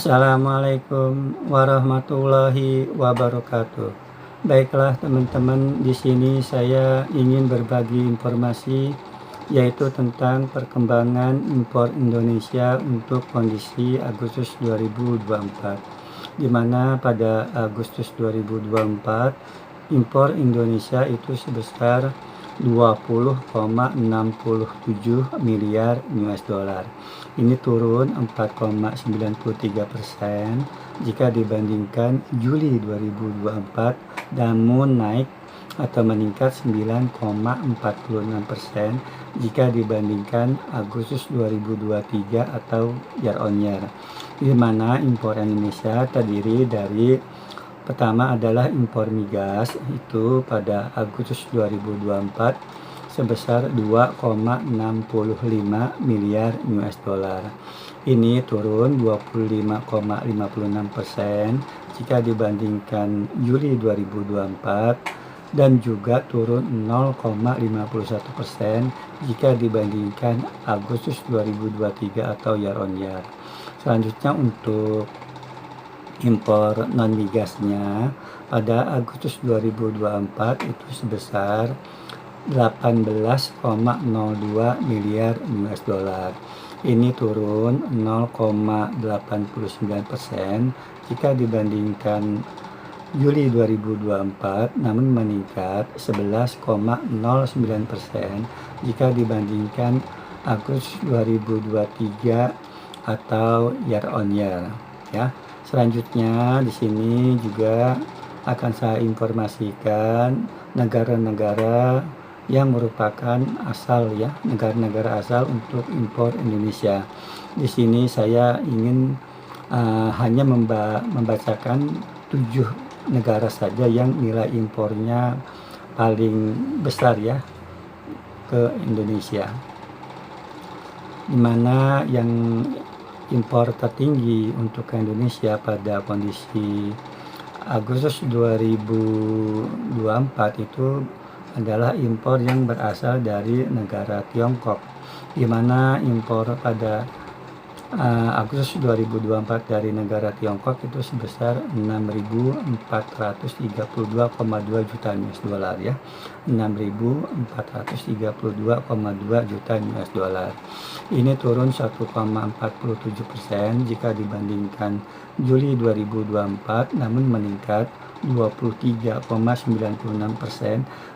Assalamualaikum warahmatullahi wabarakatuh. Baiklah teman-teman, di sini saya ingin berbagi informasi yaitu tentang perkembangan impor Indonesia untuk kondisi Agustus 2024. Di mana pada Agustus 2024 impor Indonesia itu sebesar 20,67 miliar US dollar. Ini turun 4,93% jika dibandingkan Juli 2024, namun naik atau meningkat 9,46% jika dibandingkan Agustus 2023 atau year on year. Di mana impor Indonesia terdiri dari pertama adalah impor migas, itu pada Agustus 2024 sebesar 2,65 miliar US dollar. Ini turun 25,56% jika dibandingkan Juli 2024 dan juga turun 0,51% jika dibandingkan Agustus 2023 atau year on year. Selanjutnya untuk impor non migasnya pada Agustus 2024 itu sebesar 18,02 miliar US dollar. Ini turun 0,89% jika dibandingkan Juli 2024, namun meningkat 11,09% jika dibandingkan Agustus 2023 atau year on year ya. Selanjutnya di sini juga akan saya informasikan negara-negara yang merupakan asal ya, negara-negara asal untuk impor Indonesia. Di sini saya ingin hanya membacakan 7 negara saja yang nilai impornya paling besar ya ke Indonesia. Di mana yang impor tertinggi untuk ke Indonesia pada kondisi Agustus 2024 itu adalah impor yang berasal dari negara Tiongkok, di mana impor pada Agustus 2024 dari negara Tiongkok itu sebesar 6.432,2 juta US dollar ya, 6.432,2 juta US dollar. Ini turun 1,47% jika dibandingkan Juli 2024, namun meningkat 23,96%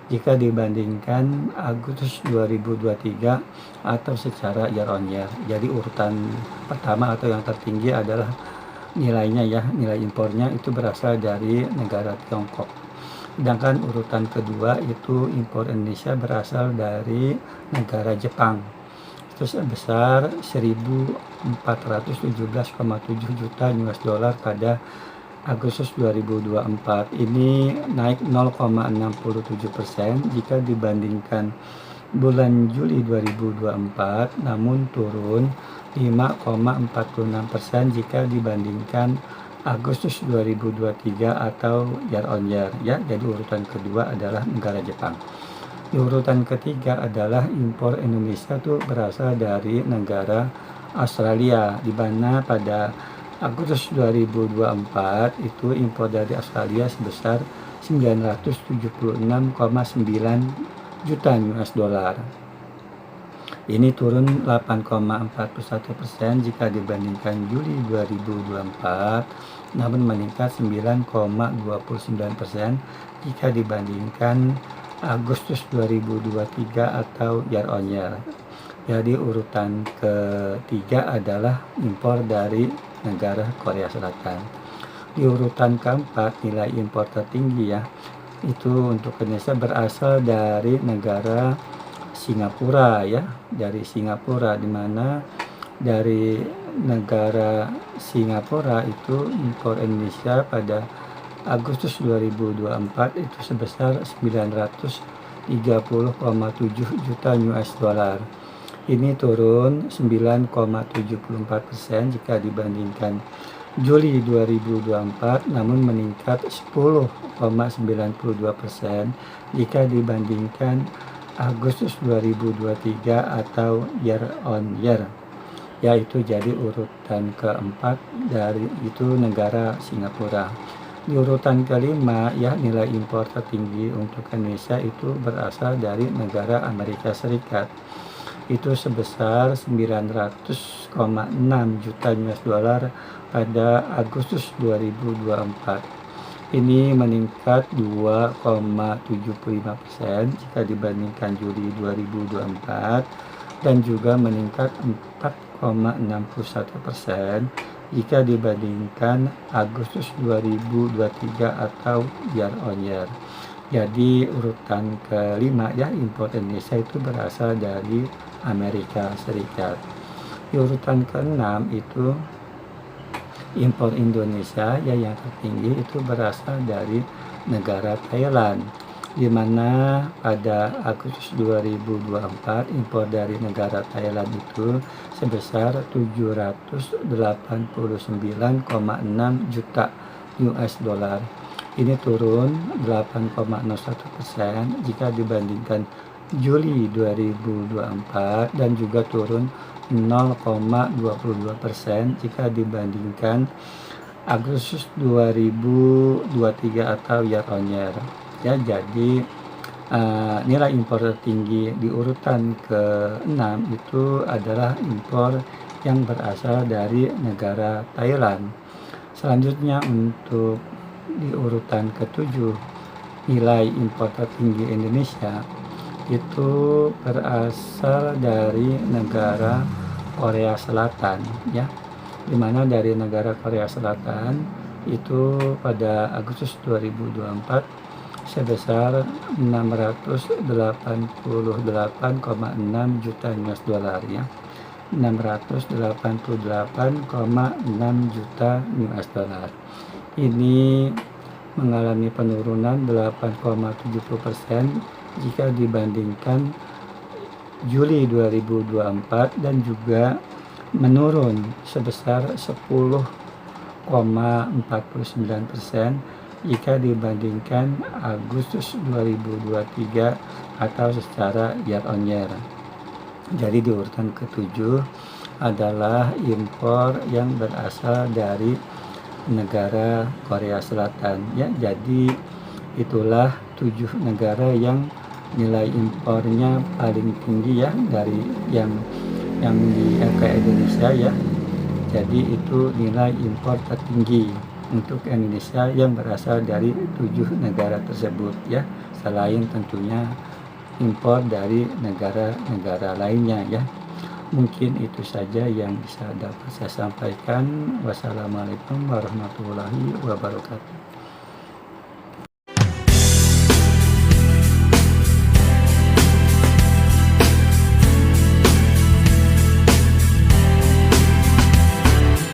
jika dibandingkan Agustus 2023 atau secara year on year. Jadi urutan pertama atau yang tertinggi adalah nilainya ya, nilai impornya itu berasal dari negara Tiongkok. Sedangkan urutan kedua itu impor Indonesia berasal dari negara Jepang. Itu sebesar 1.417,7 juta US dollar pada Agustus 2024. Ini naik 0,67% jika dibandingkan bulan Juli 2024, namun turun 5,46% jika dibandingkan Agustus 2023 atau year on year ya. Jadi urutan kedua adalah negara Jepang. Di urutan ketiga adalah impor Indonesia tuh berasal dari negara Australia, di mana pada Agustus 2024 itu impor dari Australia sebesar 976,9 juta US dollar. Ini turun 8,41% jika dibandingkan Juli 2024, namun meningkat 9,29% jika dibandingkan Agustus 2023 atau year on year. Jadi urutan ketiga adalah impor dari negara Korea Selatan. Di urutan keempat, nilai impor tertinggi ya, itu untuk Indonesia berasal dari negara Singapura ya, dari Singapura, di mana dari negara Singapura itu impor Indonesia pada Agustus 2024 itu sebesar 930,7 juta US dollar. Ini turun 9,74% jika dibandingkan Juli 2024, namun meningkat 10,92% jika dibandingkan Agustus 2023 atau year on year. yaitu jadi urutan keempat dari itu negara Singapura. Di urutan kelima ya, nilai impor tertinggi untuk Indonesia itu berasal dari negara Amerika Serikat. Itu sebesar 900,6 juta US dollar pada Agustus 2024. Ini meningkat 2,75% jika dibandingkan Juli 2024 dan juga meningkat 4,61% jika dibandingkan Agustus 2023 atau year on year. Jadi urutan kelima ya, impor Indonesia itu berasal dari Amerika Serikat. Di urutan keenam itu impor Indonesia ya yang tertinggi itu berasal dari negara Thailand, di mana pada Agustus 2024 impor dari negara Thailand itu sebesar 789,6 juta US dollar. Ini turun 8,01% jika dibandingkan Juli 2024 dan juga turun 0,22% jika dibandingkan Agustus 2023 atau year on year. Ya, jadi nilai impor tertinggi di urutan ke-6 itu adalah impor yang berasal dari negara Thailand. Selanjutnya untuk di urutan ke-7 nilai impor tertinggi Indonesia itu berasal dari negara Korea Selatan ya, dimana dari negara Korea Selatan itu pada Agustus 2024 sebesar 688,6 juta US dollar ya, 688,6 juta US dollar. Ini mengalami penurunan 8,70% jika dibandingkan Juli 2024 dan juga menurun sebesar 10,49% jika dibandingkan Agustus 2023 atau secara year on year. Jadi di urutan ke-7 adalah impor yang berasal dari negara Korea Selatan ya. Jadi itulah 7 negara yang nilai impornya paling tinggi ya dari yang ke Indonesia ya. Jadi itu nilai impor tertinggi untuk Indonesia yang berasal dari 7 negara tersebut ya, selain tentunya impor dari negara-negara lainnya ya. Mungkin itu saja yang bisa dapat saya sampaikan. Wassalamualaikum warahmatullahi wabarakatuh.